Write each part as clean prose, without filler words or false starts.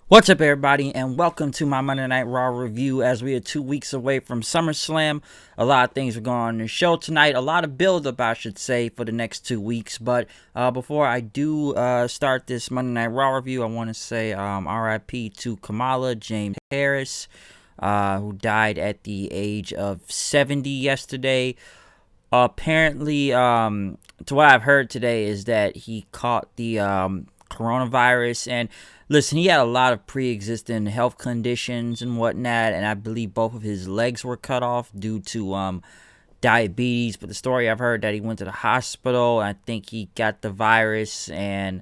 What's up, everybody, and welcome to my Monday Night Raw review. As we are 2 weeks away from SummerSlam, a lot of things are going on in the show tonight. A lot of build-up, I should say, for the next 2 weeks. But before I do start this Monday Night Raw review, I want to say RIP to Kamala James Harris, who died at the age of 70 yesterday. Apparently, to what I've heard today, is that he caught the coronavirus. And listen, he had a lot of pre-existing health conditions and whatnot, and I believe both of his legs were cut off due to diabetes. But the story I've heard that he went to the hospital, and I think he got the virus, and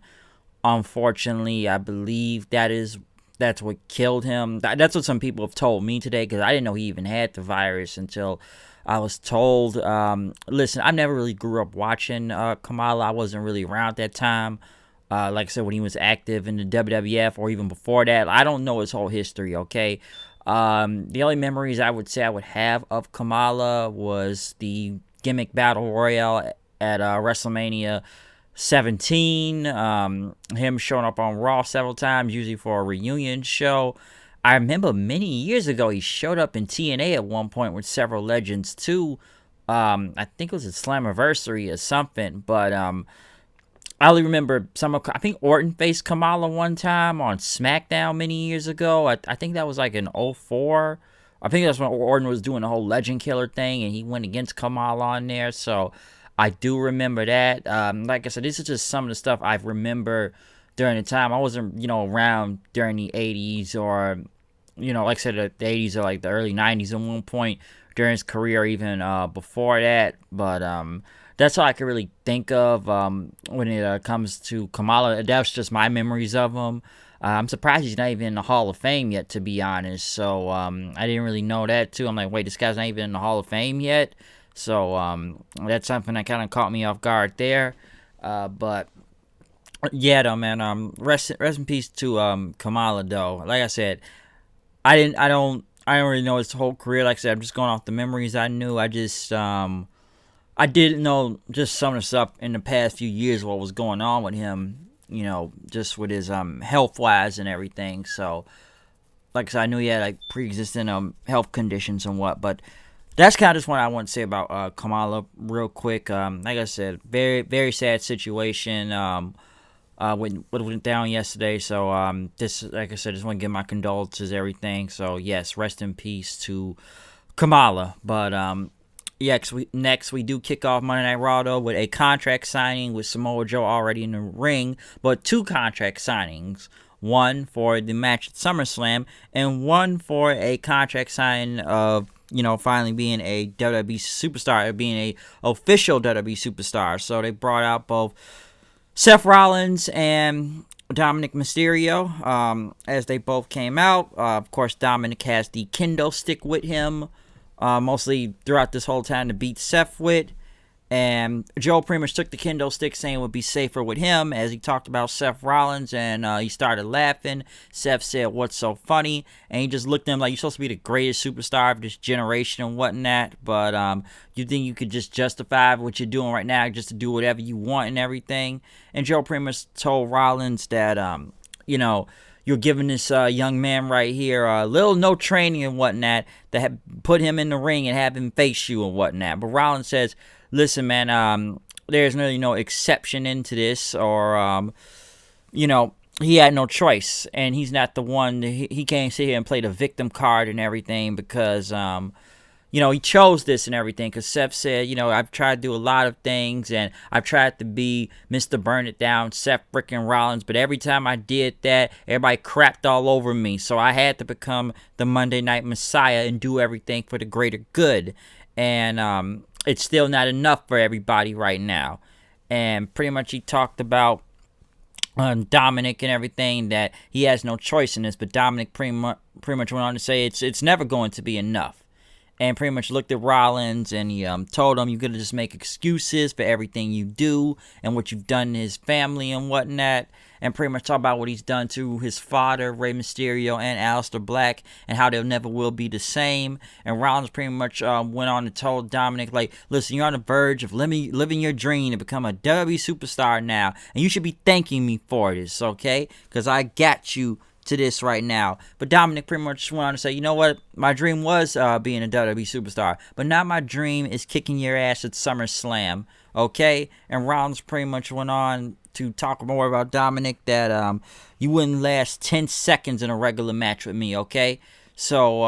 unfortunately, I believe that's what killed him. That's what some people have told me today, because I didn't know he even had the virus until I was told. Listen, I never really grew up watching Kamala. I wasn't really around at that time. Like I said, when he was active in the WWF or even before that. I don't know his whole history, okay? The only memories I would say I would have of Kamala was the gimmick battle royale at WrestleMania 17. Him showing up on Raw several times, usually for a reunion show. I remember many years ago he showed up in TNA at one point with several legends too. I think it was a Slammiversary or something, but I only remember I think Orton faced Kamala one time on SmackDown many years ago. I think that was like in 04. I think that's when Orton was doing the whole Legend Killer thing, and he went against Kamala on there. So I do remember that. Like I said, this is just some of the stuff I remember during the time. I wasn't, around during the 80s or, like I said, the 80s or like the early 90s at one point during his career, even before that. But that's all I can really think of when it comes to Kamala. That's just my memories of him. I'm surprised he's not even in the Hall of Fame yet, to be honest. So I didn't really know that, too. I'm like, wait, this guy's not even in the Hall of Fame yet? So that's something that kind of caught me off guard there. But yeah, though, man. Rest in peace to Kamala, though. Like I said, I don't really know his whole career. Like I said, I'm just going off the memories I knew. I didn't know just some of the stuff in the past few years, what was going on with him, just with his health-wise and everything. So, like I said, I knew he had like pre-existing health conditions and what, but that's kind of just what I want to say about Kamala real quick. Like I said, very, very sad situation. What went down yesterday. So, this, like I said, just want to give my condolences, everything. So, yes, rest in peace to Kamala. But yeah, next we do kick off Monday Night Raw, though, with a contract signing with Samoa Joe already in the ring, but two contract signings. One for the match at SummerSlam, and one for a contract signing of, finally being a WWE superstar, being a official WWE superstar. So they brought out both Seth Rollins and Dominic Mysterio, as they both came out. Of course, Dominic has the kendo stick with him, mostly throughout this whole time to beat Seth with. And Joe pretty much took the kendo stick, saying it would be safer with him, as he talked about Seth Rollins, and he started laughing. Seth said, "What's so funny?" And he just looked at him like, "You're supposed to be the greatest superstar of this generation and whatnot, but you think you could just justify what you're doing right now just to do whatever you want and everything?" And Joe pretty much told Rollins that, you're giving this young man right here a little no training and whatnot, that have put him in the ring and have him face you and whatnot. But Rollins says, "Listen, man, there's really no exception into this, or, he had no choice, and he's not the one. He can't sit here and play the victim card and everything, because, he chose this and everything." Because Seth said, "I've tried to do a lot of things, and I've tried to be Mr. Burn It Down, Seth freaking Rollins, but every time I did that, everybody crapped all over me. So I had to become the Monday Night Messiah and do everything for the greater good. And it's still not enough for everybody right now." And pretty much he talked about Dominic and everything, that he has no choice in this. But Dominic pretty much went on to say it's never going to be enough. And pretty much looked at Rollins, and he told him, "You're going to just make excuses for everything you do and what you've done to his family and whatnot." And pretty much talk about what he's done to his father, Rey Mysterio, and Aleister Black, and how they never will be the same. And Rollins pretty much went on and told Dominic, like, "Listen, you're on the verge of living your dream to become a WWE superstar now, and you should be thanking me for this, okay? Because I got you to this right now. But Dominic pretty much went on to say, you know what, my dream was being a WWE superstar, but now my dream is kicking your ass at SummerSlam, okay? And Rollins pretty much went on to talk more about Dominic, that you wouldn't last 10 seconds in a regular match with me, okay? So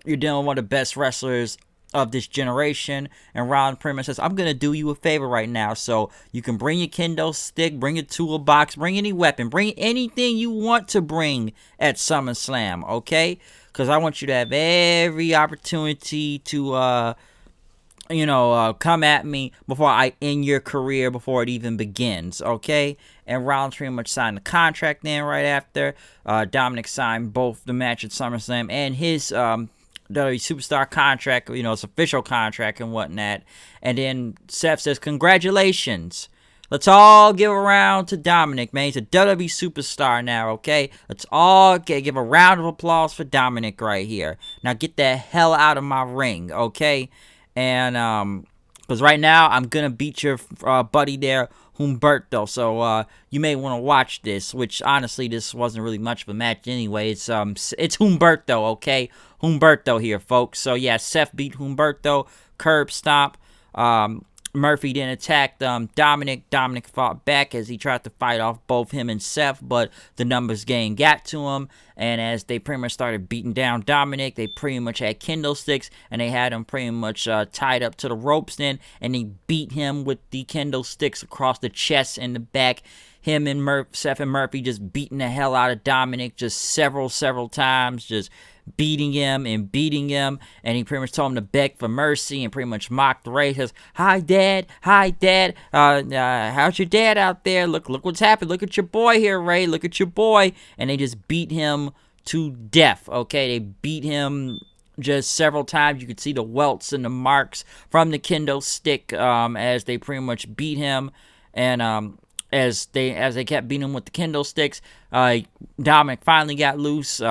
you're dealing with one of the best wrestlers of this generation, and Rollins pretty much says, I'm gonna do you a favor right now, so you can bring your kendo stick, bring your toolbox, bring any weapon, bring anything you want to bring at SummerSlam, okay? Because I want you to have every opportunity to come at me before I end your career, before it even begins, okay? And Rollins pretty much signed the contract then right after. Dominic signed both the match at SummerSlam and his WWE Superstar contract, his official contract and whatnot. And then Seth says, congratulations. Let's all give a round to Dominic, man. He's a WWE Superstar now, okay? Let's all give a round of applause for Dominic right here. Now get the hell out of my ring, okay? And because right now I'm gonna beat your buddy there, Humberto. So you may want to watch this. Which honestly, this wasn't really much of a match anyway. It's Humberto, okay? Humberto here, folks. So yeah, Seth beat Humberto, curb stomp. Murphy then attacked Dominic. Dominic fought back as he tried to fight off both him and Seth, but the numbers game got to him. And as they pretty much started beating down Dominic, they pretty much had kendo sticks, and they had him pretty much tied up to the ropes then, and they beat him with the kendo sticks across the chest and the back. Him and Seth and Murphy just beating the hell out of Dominic just several times, just beating him, and he pretty much told him to beg for mercy and pretty much mocked Ray. He says, hi dad, how's your dad out there? Look what's happened. Look at your boy here, Ray. Look at your boy. And they just beat him to death, okay? They beat him just several times. You could see the welts and the marks from the kendo stick as they pretty much beat him. And as they kept beating him with the kendo sticks, Dominic finally got loose.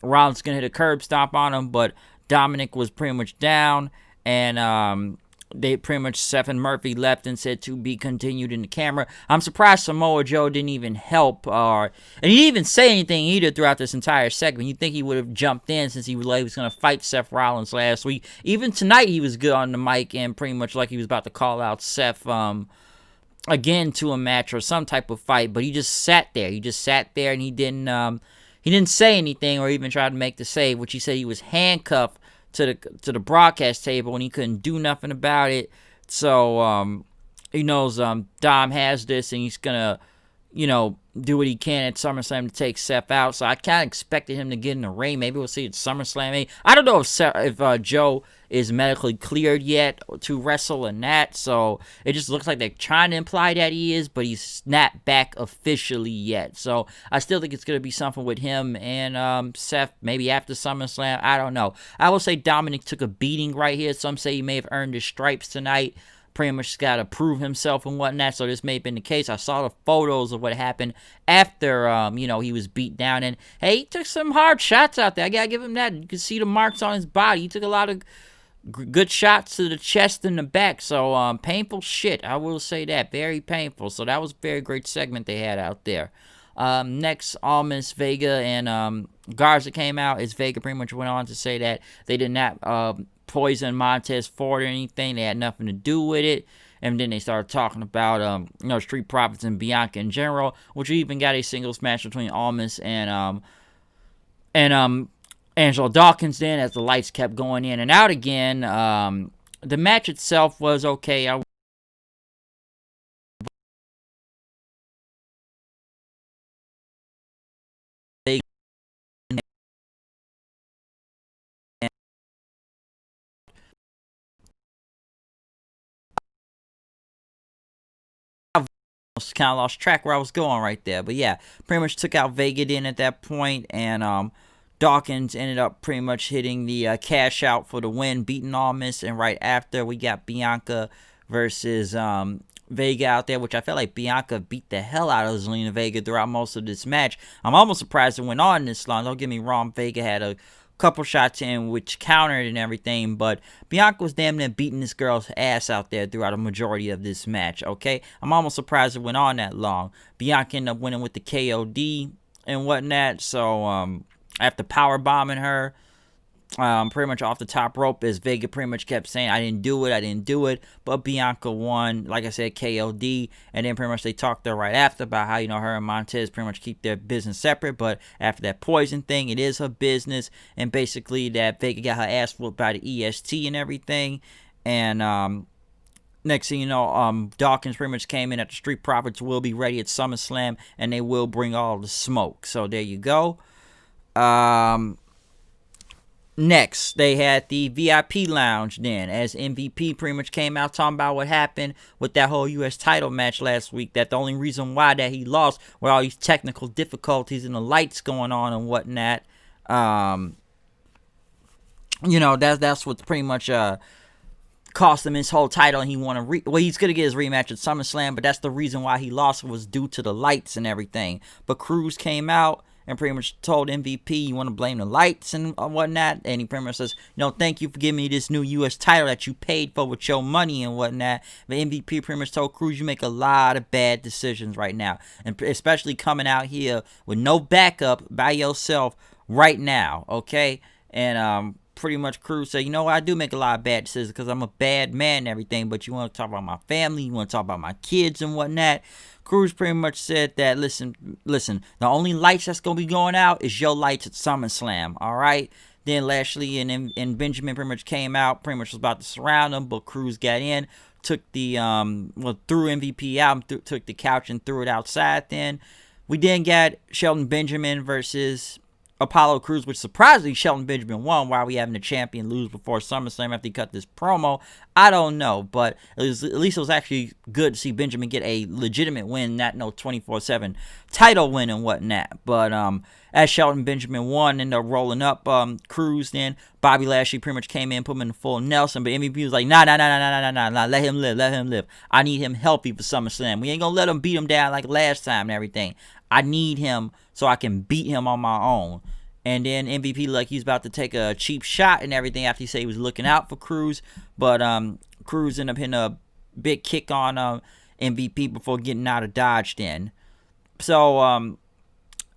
Rollins gonna hit a curb stomp on him, but Dominic was pretty much down, and they pretty much, Seth and Murphy left and said to be continued in the camera. I'm surprised Samoa Joe didn't even help, and he didn't even say anything either throughout this entire segment. You'd think he would have jumped in since he was going to fight Seth Rollins last week. Even tonight he was good on the mic and pretty much like he was about to call out Seth again to a match or some type of fight, but he just sat there. And he didn't say anything or even try to make the save, which he said he was handcuffed to the broadcast table and he couldn't do nothing about it. So he knows Dom has this and he's gonna do what he can at SummerSlam to take Seth out. So I kind of expected him to get in the ring. Maybe we'll see it at SummerSlam. I don't know if Joe is medically cleared yet to wrestle in that. So it just looks like they're trying to imply that he is, but he's not back officially yet. So I still think it's going to be something with him and Seth maybe after SummerSlam. I don't know. I will say Dominic took a beating right here. Some say he may have earned his stripes tonight. Pretty much got to prove himself and whatnot, so this may have been the case. I saw the photos of what happened after, he was beat down, and hey, he took some hard shots out there. I gotta give him that. You can see the marks on his body. He took a lot of good shots to the chest and the back, so painful shit. I will say that, very painful. So that was a very great segment they had out there. Next, Almas, Vega, and Garza came out. As Vega pretty much went on to say that they did not poison Montez Ford or anything. They had nothing to do with it. And then they started talking about Street Profits and Bianca in general, which even got a singles match between Almas and Angelo Dawkins then, as the lights kept going in and out again. The match itself was okay. Kind of lost track where I was going right there, but yeah, pretty much took out Vega in at that point, and Dawkins ended up pretty much hitting the cash out for the win, beating Almas, and right after we got Bianca versus Vega out there, which I felt like Bianca beat the hell out of Zelina Vega throughout most of this match. I'm almost surprised it went on this long. Don't get me wrong, Vega had a couple shots in which countered and everything, but Bianca was damn near beating this girl's ass out there throughout a majority of this match, okay? I'm almost surprised it went on that long. Bianca ended up winning with the KOD, and whatnot. So after power bombing her, pretty much off the top rope, as Vega pretty much kept saying, I didn't do it, but Bianca won, like I said, KOD, and then pretty much they talked there right after about how, her and Montez pretty much keep their business separate, but after that poison thing, it is her business, and basically that Vega got her ass whooped by the EST and everything, and next thing you know, Dawkins pretty much came in at the Street Profits will be ready at SummerSlam, and they will bring all the smoke, so there you go. Next, they had the VIP lounge then, as MVP pretty much came out talking about what happened with that whole U.S. title match last week, that the only reason why that he lost were all these technical difficulties and the lights going on and whatnot. That's what's pretty much cost him his whole title, and he won he's gonna get his rematch at SummerSlam, but that's the reason why he lost, was due to the lights and everything. But Cruz came out and pretty much told MVP, you want to blame the lights and whatnot, and he pretty much says, thank you for giving me this new U.S. title that you paid for with your money and whatnot. But MVP pretty much told Cruz, you make a lot of bad decisions right now, and especially coming out here with no backup by yourself right now, okay? And pretty much Cruz said, I do make a lot of bad decisions because I'm a bad man and everything, but you want to talk about my family, you want to talk about my kids and whatnot. Cruz pretty much said that, listen, the only lights that's going to be going out is your lights at SummerSlam, all right? Then Lashley and Benjamin pretty much came out, pretty much was about to surround them, but Cruz got in, took the, threw MVP out, took the couch and threw it outside then. We then got Shelton Benjamin versus Apollo Crews, which surprisingly Shelton Benjamin won. Why are we having the champion lose before SummerSlam after he cut this promo? I don't know, but at least it was actually good to see Benjamin get a legitimate win, not no 24/7 title win and whatnot. But as Shelton Benjamin won, ended up rolling up Crews. Then Bobby Lashley pretty much came in, put him in the full Nelson, but MVP was like, nah, let him live. I need him healthy for SummerSlam. We ain't gonna let him beat him down like last time and everything. I need him so I can beat him on my own. And then MVP like he's about to take a cheap shot and everything after he said he was looking out for Cruz. But Cruz ended up hitting a big kick on MVP before getting out of Dodge then. So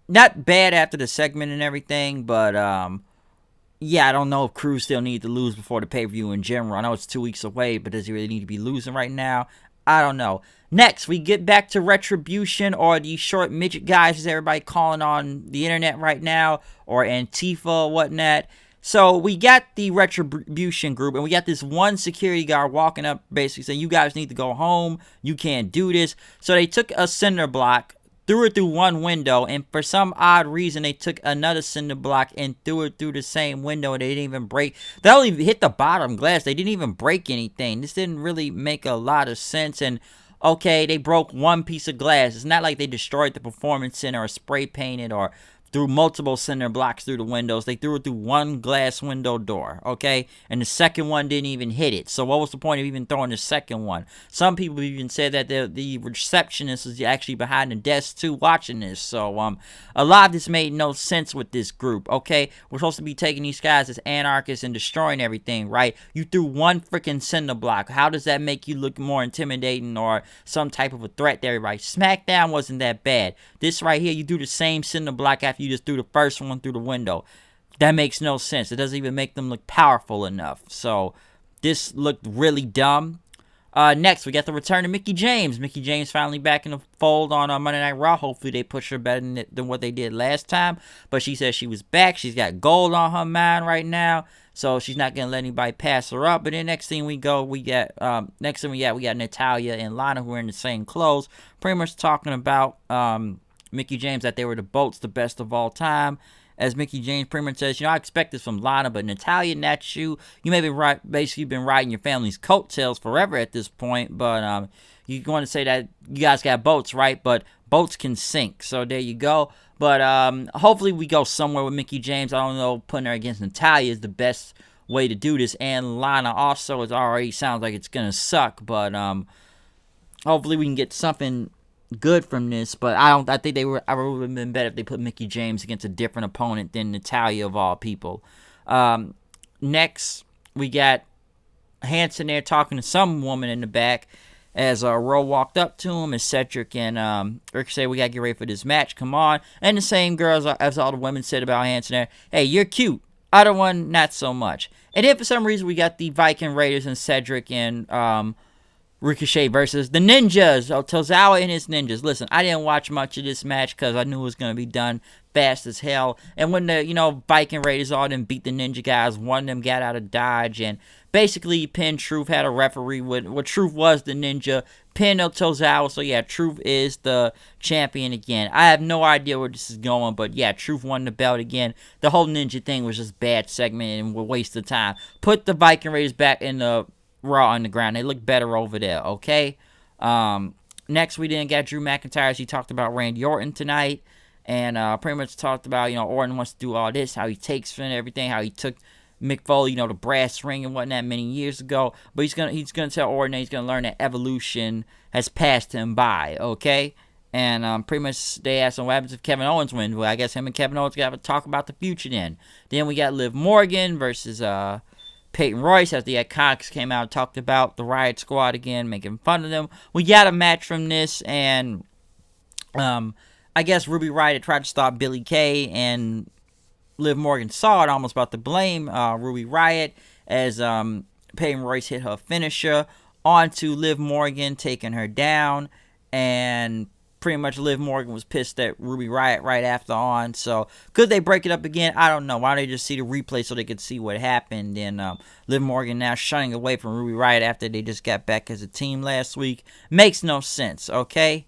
not bad after the segment and everything, but yeah, I don't know if Cruz still needs to lose before the pay-per-view in general. I know it's 2 weeks away, but does he really need to be losing right now? I don't know. Next, we get back to Retribution, or the short midget guys, as everybody calling on the internet right now, or Antifa or whatnot. So we got the Retribution group, and we got this one security guard walking up basically saying, you guys need to go home, you can't do this. So they took a cinder block, threw it through one window, and for some odd reason they took another cinder block and threw it through the same window, and they didn't even break. They only hit the bottom glass. They didn't even break anything. This didn't really make a lot of sense. And okay, they broke one piece of glass. It's not like they destroyed the Performance Center or spray painted or threw multiple cinder blocks through the windows. They threw it through one glass window door, okay? And the second one didn't even hit it. So what was the point of even throwing the second one? Some people even said that the receptionist is actually behind the desk too watching this. So a lot of this made no sense with this group, okay? We're supposed to be taking these guys as anarchists and destroying everything, right? You threw one freaking cinder block. How does that make you look more intimidating or some type of a threat to everybody? SmackDown wasn't that bad. This right here, you do the same cinder block after you just threw the first one through the window. That makes no sense. It doesn't even make them look powerful enough. So this looked really dumb. Next, we got the return of Mickie James. Mickie James finally back in the fold on Monday Night Raw. Hopefully they push her better than what they did last time. But she said she was back. She's got gold on her mind right now. So she's not going to let anybody pass her up. But then next thing we got Natalya and Lana, who are in the same clothes. Pretty much talking about Mickie James, that they were the best of all time. As Mickie James pretty much says, I expect this from Lana, but Natalya, not you. You may be right, basically been riding your family's coattails forever at this point, but you're going to say that you guys got boats, right? But boats can sink, so there you go. But hopefully we go somewhere with Mickie James. I don't know, putting her against Natalya is the best way to do this, and Lana also, it already sounds like it's going to suck, but hopefully we can get something good from this. But I think I would have been better if they put Mickie James against a different opponent than Natalya of all people. Next, we got Hanson there talking to some woman in the back, as Raw walked up to him, and Cedric and Ricochet, we gotta get ready for this match. Come on. And the same girls as all the women said about Hanson there. Hey, you're cute. Other one, not so much. And then for some reason, we got the Viking Raiders and Cedric and Ricochet versus the Ninjas. Tozawa and his Ninjas. Listen, I didn't watch much of this match because I knew it was going to be done fast as hell. And when the, Viking Raiders all them beat the Ninja guys, one of them got out of Dodge and basically pinned Truth, had a referee with, well, Truth was the Ninja, pinned Tozawa. So yeah, Truth is the champion again. I have no idea where this is going, but yeah, Truth won the belt again. The whole Ninja thing was just bad segment and a waste of time. Put the Viking Raiders back in the Raw Underground. They look better over there, okay? Next, we didn't get Drew McIntyre. He talked about Randy Orton tonight. And pretty much talked about, Orton wants to do all this, how he takes from everything, how he took Mick Foley, the brass ring and whatnot many years ago. But he's gonna tell Orton that he's gonna learn that evolution has passed him by, okay? And pretty much they asked him what happens if Kevin Owens wins. Well, I guess him and Kevin Owens got to talk about the future then. Then we got Liv Morgan versus Peyton Royce, as the Iconics came out and talked about the Riot Squad again, making fun of them. We got a match from this, and I guess Ruby Riott tried to stop Billie Kay, and Liv Morgan saw it, almost about to blame Ruby Riott, as Peyton Royce hit her finisher onto Liv Morgan, taking her down, and pretty much Liv Morgan was pissed at Ruby Riott right after on. So could they break it up again? I don't know. Why don't they just see the replay so they could see what happened? And Liv Morgan now shunning away from Ruby Riott after they just got back as a team last week. Makes no sense, okay?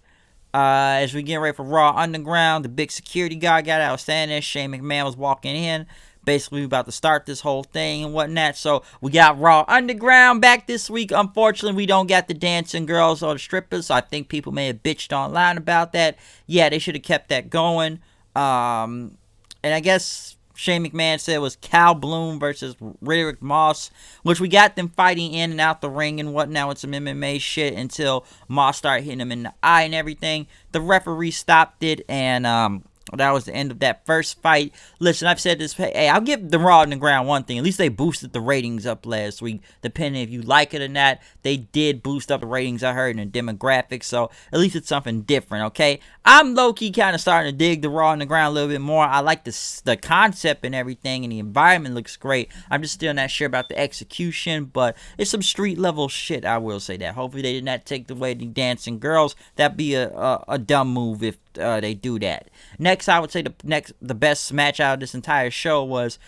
As we get ready for Raw Underground, the big security guard got out, standing there. Shane McMahon was walking in. Basically, we about to start this whole thing and whatnot. So we got Raw Underground back this week. Unfortunately, we don't got the dancing girls or the strippers. So I think people may have bitched online about that. Yeah, they should have kept that going. And I guess Shane McMahon said it was Cal Bloom versus Riddick Moss, which we got them fighting in and out the ring and whatnot with some MMA shit until Moss started hitting him in the eye and everything. The referee stopped it, and that was the end of that first fight. Listen, I've said this. Hey, I'll give the Raw Underground one thing. At least they boosted the ratings up last week. Depending if you like it or not, they did boost up the ratings, I heard, in the demographics. So at least it's something different, okay? I'm low-key kind of starting to dig the Raw Underground a little bit more. I like the concept and everything, and the environment looks great. I'm just still not sure about the execution, but it's some street-level shit, I will say that. Hopefully they did not take away the dancing girls. That'd be a dumb move if they do that. Next, I would say the best match out of this entire show was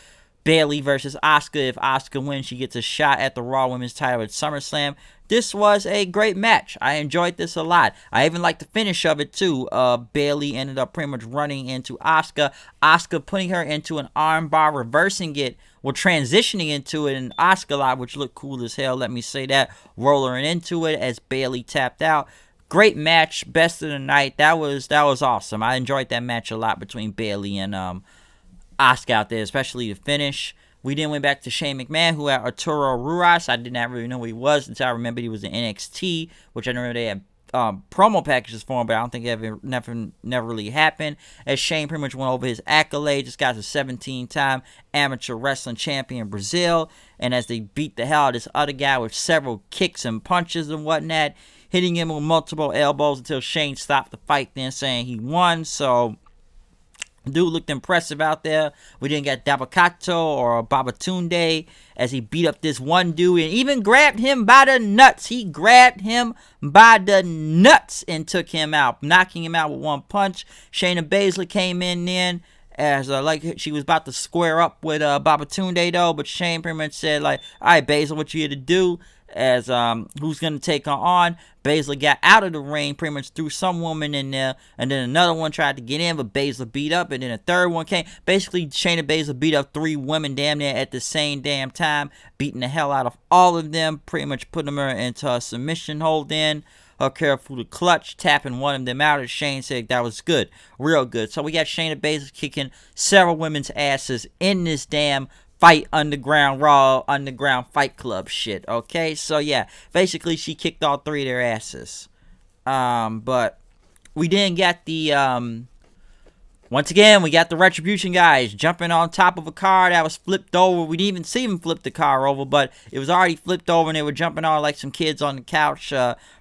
Bayley versus Asuka. If Asuka wins, she gets a shot at the Raw Women's title at SummerSlam. This was a great match. I enjoyed this a lot. I even liked the finish of it too. Bayley ended up pretty much running into Asuka. Asuka putting her into an armbar, reversing it, well, transitioning into it, and Asuka live, which looked cool as hell. Let me say that. Rolling into it as Bayley tapped out. Great match, best of the night. That was awesome. I enjoyed that match a lot between Bayley and Asuka out there, especially the finish. We then went back to Shane McMahon, who had Arturo Ruas. I did not really know who he was until I remembered he was in NXT, which I know they had promo packages for him, but I don't think it never really happened. As Shane pretty much went over his accolades, this guy's a 17-time amateur wrestling champion in Brazil, and as they beat the hell out of this other guy with several kicks and punches and whatnot, hitting him with multiple elbows until Shane stopped the fight, then saying he won. So dude looked impressive out there. We didn't get Dabakato or Babatunde as he beat up this one dude and even grabbed him by the nuts. He grabbed him by the nuts and took him out, knocking him out with one punch. Shayna Baszler came in then as like she was about to square up with Babatunde though, but Shane pretty much said like, all right, Baszler, what you here to do? As who's gonna take her on? Baszler got out of the ring, pretty much threw some woman in there, and then another one tried to get in, but Baszler beat up, and then a third one came. Basically, Shayna Baszler beat up 3 women damn near at the same damn time, beating the hell out of all of them, pretty much putting her into a submission hold in. Her careful to clutch, tapping one of them out, as Shane said that was good, real good. So we got Shayna Baszler kicking several women's asses in this damn Fight Underground, Raw Underground Fight Club shit, okay? So, yeah, basically, she kicked all 3 of their asses. But we didn't get the, one once again, we got the Retribution guys jumping on top of a car that was flipped over. We didn't even see them flip the car over, but it was already flipped over, and they were jumping on like some kids on the couch,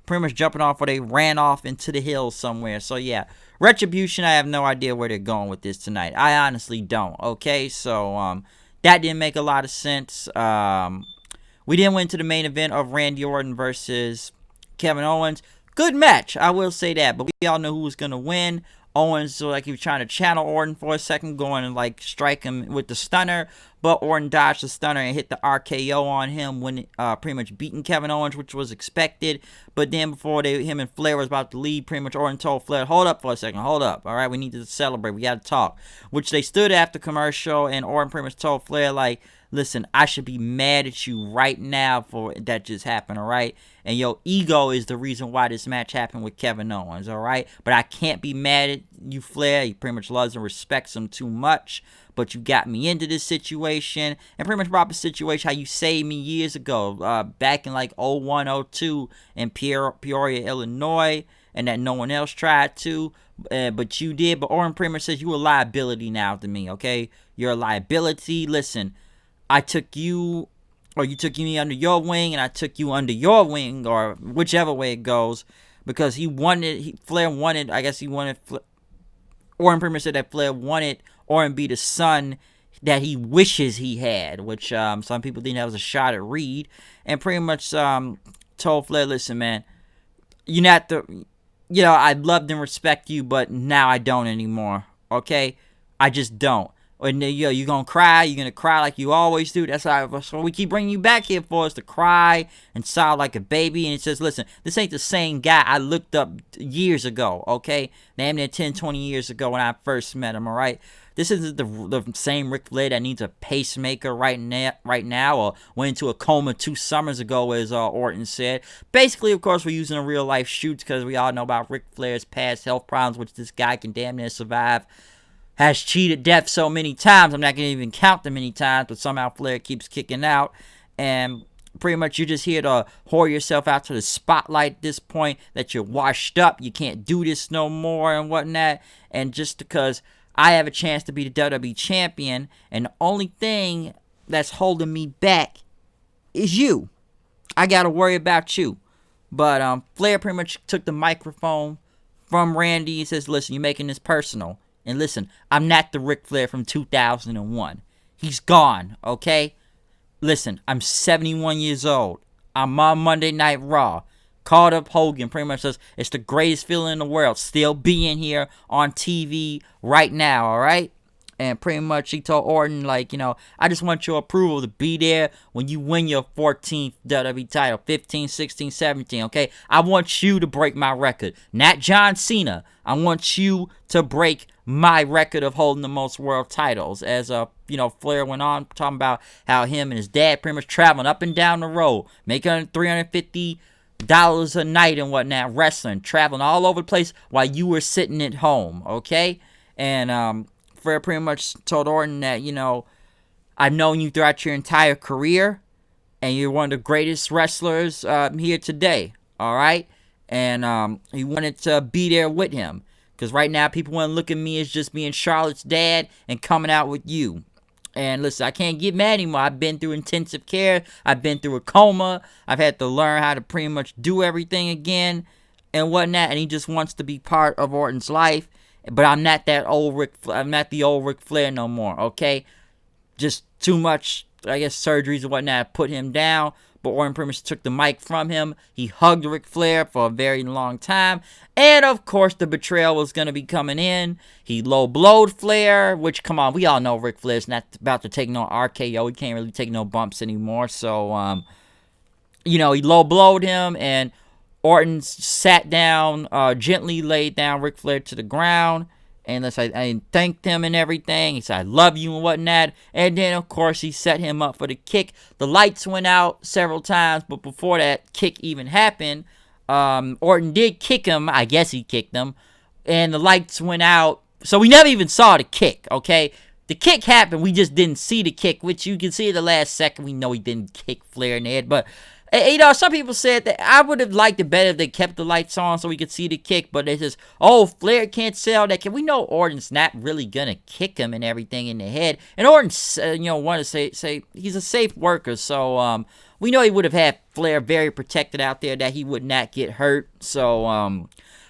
pretty much jumping off, or they ran off into the hills somewhere. So, yeah, Retribution, I have no idea where they're going with this tonight. I honestly don't, okay? So, that didn't make a lot of sense. We then went to the main event of Randy Orton versus Kevin Owens. Good match, I will say that, but we all know who was going to win. Owens, so like he was trying to channel Orton for a second, going and like strike him with the stunner, but Orton dodged the stunner and hit the RKO on him, when pretty much beating Kevin Owens, which was expected. But then before him and Flair was about to leave, pretty much Orton told Flair, hold up for a second, hold up, all right, we need to celebrate, we got to talk. Which they stood after commercial, and Orton pretty much told Flair, like, listen, I should be mad at you right now for that just happened, all right? And your ego is the reason why this match happened with Kevin Owens, all right? But I can't be mad at you, Flair. He pretty much loves and respects him too much. But you got me into this situation, and pretty much brought up a situation how you saved me years ago, back in like 01, 02 in Peoria, Illinois, and that no one else tried to, but you did. But Orton pretty much says you a liability now to me, okay? You're a liability. Listen, I took you, or you took me under your wing, and I took you under your wing, or whichever way it goes, because Flair wanted, I guess he wanted, Orton pretty much said that Flair wanted Orton be the son that he wishes he had, which some people think that was a shot at Reed, and pretty much told Flair, listen, man, you're not the, I loved and respect you, but now I don't anymore, okay? I just don't. And you're going to cry. You're going to cry like you always do. That's what we keep bringing you back here for, is to cry and sob like a baby. And it says, listen, this ain't the same guy I looked up years ago, okay? Damn near 10, 20 years ago when I first met him, all right? This isn't the same Ric Flair that needs a pacemaker right now, or went into a coma 2 summers ago, as Orton said. Basically, of course, we're using a real-life shoot because we all know about Ric Flair's past health problems, which this guy can damn near survive. Has cheated death so many times, I'm not going to even count them many times, but somehow Flair keeps kicking out, and pretty much you're just here to whore yourself out to the spotlight at this point, that you're washed up, you can't do this no more and whatnot, and just because I have a chance to be the WWE champion, and the only thing that's holding me back is you. I got to worry about you. But Flair pretty much took the microphone from Randy and says, listen, you're making this personal. And listen, I'm not the Ric Flair from 2001. He's gone, okay? Listen, I'm 71 years old. I'm on Monday Night Raw. Called up Hogan, pretty much says, it's the greatest feeling in the world, still being here on TV right now, all right? And pretty much he told Orton, like, I just want your approval to be there when you win your 14th WWE title, 15, 16, 17, okay? I want you to break my record, not John Cena. I want you to break my record of holding the most world titles. As, Flair went on talking about how him and his dad pretty much traveling up and down the road, making $350 a night and whatnot, wrestling, traveling all over the place while you were sitting at home, okay? And, Flair pretty much told Orton that, I've known you throughout your entire career, and you're one of the greatest wrestlers here today, all right? And he wanted to be there with him, because right now people want to look at me as just being Charlotte's dad and coming out with you. And listen, I can't get mad anymore. I've been through intensive care. I've been through a coma. I've had to learn how to pretty much do everything again and whatnot, and he just wants to be part of Orton's life. But I'm not that I'm not the old Ric Flair no more, okay? Just too much, I guess, surgeries and whatnot put him down. But Orton pretty much took the mic from him. He hugged Ric Flair for a very long time. And, of course, the betrayal was going to be coming in. He low-blowed Flair, which, come on, we all know Ric Flair's not about to take no RKO. He can't really take no bumps anymore. So, he low-blowed him, and Orton sat down, gently laid down Ric Flair to the ground, and I thanked him and everything. He said, I love you and whatnot. And then, of course, he set him up for the kick. The lights went out several times, but before that kick even happened, Orton did kick him. I guess he kicked him. And the lights went out. So we never even saw the kick, okay? The kick happened. We just didn't see the kick, which you can see at the last second. We know he didn't kick Flair in the head, but And, you know, some people said that I would have liked it better if they kept the lights on so we could see the kick, but they just, oh, Flair can't sell that kick. We know Orton's not really gonna kick him and everything in the head, and Orton's, you know, want to say he's a safe worker, so we know he would have had Flair very protected out there, that he would not get hurt. So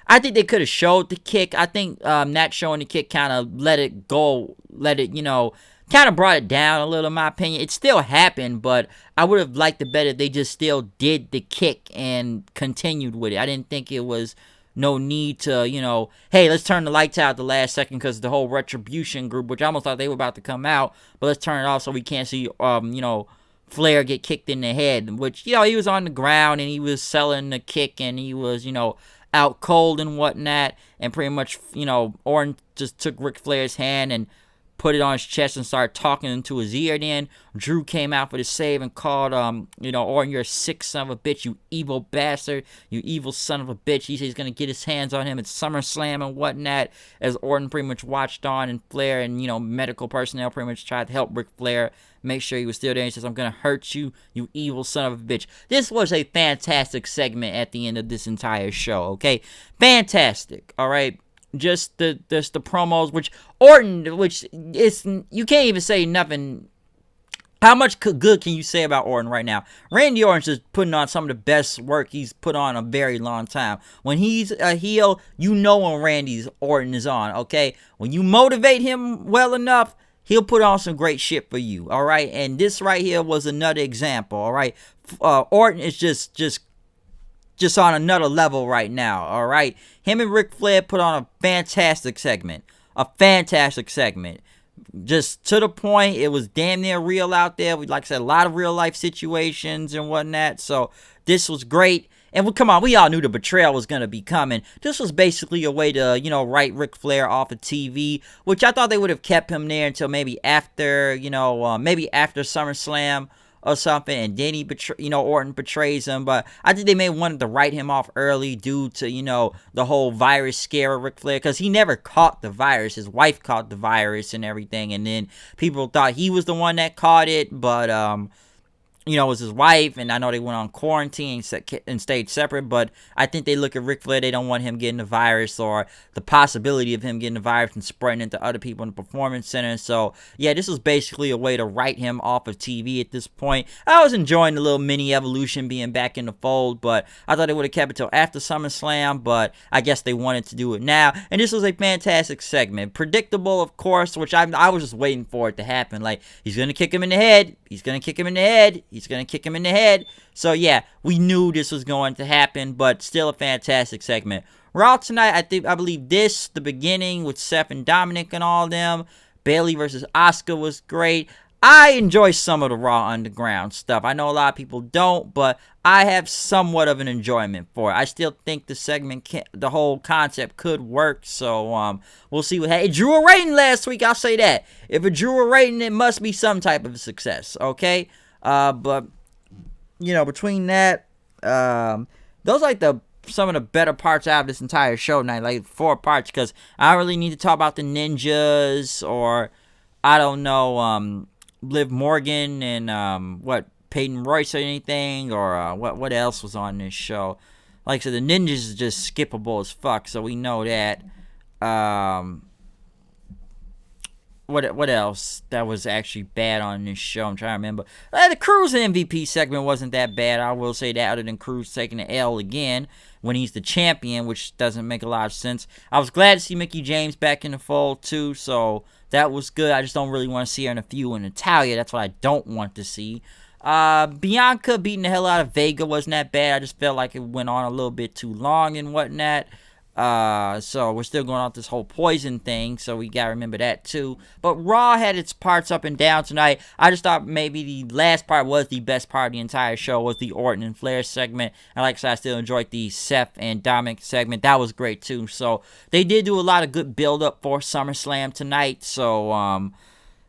I think they could have showed the kick. I think not showing the kick kind of let it go, you know, kind of brought it down a little, in my opinion. It still happened, but I would have liked it better if they just still did the kick and continued with it. I didn't think it was no need to, you know, hey, let's turn the lights out at the last second because the whole Retribution group, which I almost thought they were about to come out, but let's turn it off so we can't see, you know, Flair get kicked in the head, which, you know, he was on the ground and he was selling the kick and he was, you know, out cold and whatnot, and pretty much, you know, Orton just took Ric Flair's hand and put it on his chest and started talking into his ear. Then Drew came out for the save and called, you know, Orton, you're a sick son of a bitch, you evil bastard, you evil son of a bitch. He said he's going to get his hands on him at SummerSlam and whatnot, as Orton pretty much watched on, and Flair and, you know, medical personnel pretty much tried to help Ric Flair make sure he was still there. He says, I'm going to hurt you, you evil son of a bitch. This was a fantastic segment at the end of this entire show, okay? Fantastic, all right? Just the promos, which Orton, which is, you can't even say nothing. How much good can you say about Orton right now? Randy Orton's just putting on some of the best work he's put on a very long time. When he's a heel, you know when Randy's Orton is on, okay? When you motivate him well enough, he'll put on some great shit for you, all right? And this right here was another example, all right? Orton is just on another level right now, all right? Him and Ric Flair put on a fantastic segment. A fantastic segment. Just to the point. It was damn near real out there. Like I said, a lot of real life situations and whatnot. So this was great. And come on, we all knew the betrayal was going to be coming. This was basically a way to, you know, write Ric Flair off of TV, which I thought they would have kept him there until maybe after, you know, maybe after SummerSlam or something, and then Orton betrays him. But I think they may wanted to write him off early due to, you know, the whole virus scare of Ric Flair, because he never caught the virus. His wife caught the virus and everything, and then people thought he was the one that caught it, but you know, it was his wife, and I know they went on quarantine and stayed separate, but I think they look at Ric Flair, they don't want him getting the virus, or the possibility of him getting the virus and spreading it to other people in the Performance Center. So, yeah, this was basically a way to write him off of TV at this point. I was enjoying the little mini evolution being back in the fold, but I thought they would have kept it till after SummerSlam, but I guess they wanted to do it now, and this was a fantastic segment. Predictable, of course, which I was just waiting for it to happen. Like, he's going to kick him in the head, he's going to kick him in the head, he's going to kick him in the head. So, yeah, we knew this was going to happen, but still a fantastic segment. Raw tonight, I believe the beginning with Seth and Dominic and all them. Bayley versus Asuka was great. I enjoy some of the Raw Underground stuff. I know a lot of people don't, but I have somewhat of an enjoyment for it. I still think the segment, the whole concept could work. So, we'll see what happens. It drew a rating last week, I'll say that. If it drew a rating, it must be some type of a success, okay? But, you know, between that, those like some of the better parts out of this entire show tonight, like 4 parts, because I don't really need to talk about the ninjas, or, I don't know, Liv Morgan and, Peyton Royce or anything, or, what else was on this show. Like I said, the ninjas is just skippable as fuck, so we know that. What else that was actually bad on this show? I'm trying to remember. The Cruz MVP segment wasn't that bad. I will say that, other than Cruz taking the L again when he's the champion, which doesn't make a lot of sense. I was glad to see Mickie James back in the fold too, so that was good. I just don't really want to see her in a feud with Natalya. That's what I don't want to see. Bianca beating the hell out of Vega wasn't that bad. I just felt like it went on a little bit too long and whatnot. So we're still going off this whole poison thing, so we gotta remember that too. But Raw had its parts up and down tonight. I just thought maybe the last part was the best part of the entire show, was the Orton and Flair segment. And like I said, I still enjoyed the Seth and Dominic segment. That was great too. So they did do a lot of good build up for SummerSlam tonight. So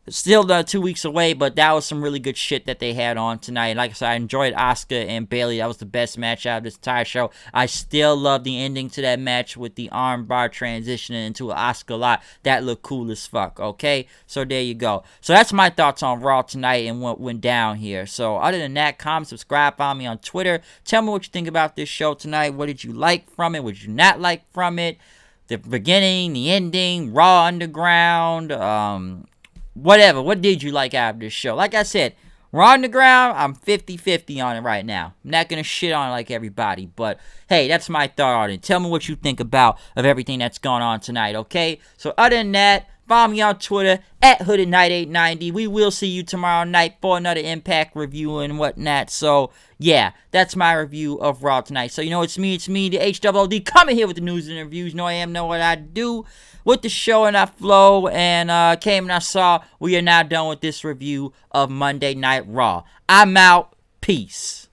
Still 2 weeks away, but that was some really good shit that they had on tonight. Like I said, I enjoyed Asuka and Bayley. That was the best match out of this entire show. I still love the ending to that match with the armbar transitioning into an Asuka lot. That looked cool as fuck, okay? So there you go. So that's my thoughts on Raw tonight and what went down here. So other than that, comment, subscribe, follow me on Twitter. Tell me what you think about this show tonight. What did you like from it? What did you not like from it? The beginning, the ending, Raw Underground, whatever. What did you like out of this show? Like I said, Raw Underground, I'm 50-50 on it right now. I'm not going to shit on it like everybody. But, hey, that's my thought on it. Tell me what you think of everything that's going on tonight, okay? So, other than that, follow me on Twitter, at HoodedKnight890. We will see you tomorrow night for another Impact review and whatnot. So, yeah, that's my review of Raw tonight. So, it's me, the HWOD, coming here with the news and reviews. Know what I do with the show, and I flow, and came and I saw. We are now done with this review of Monday Night Raw. I'm out. Peace.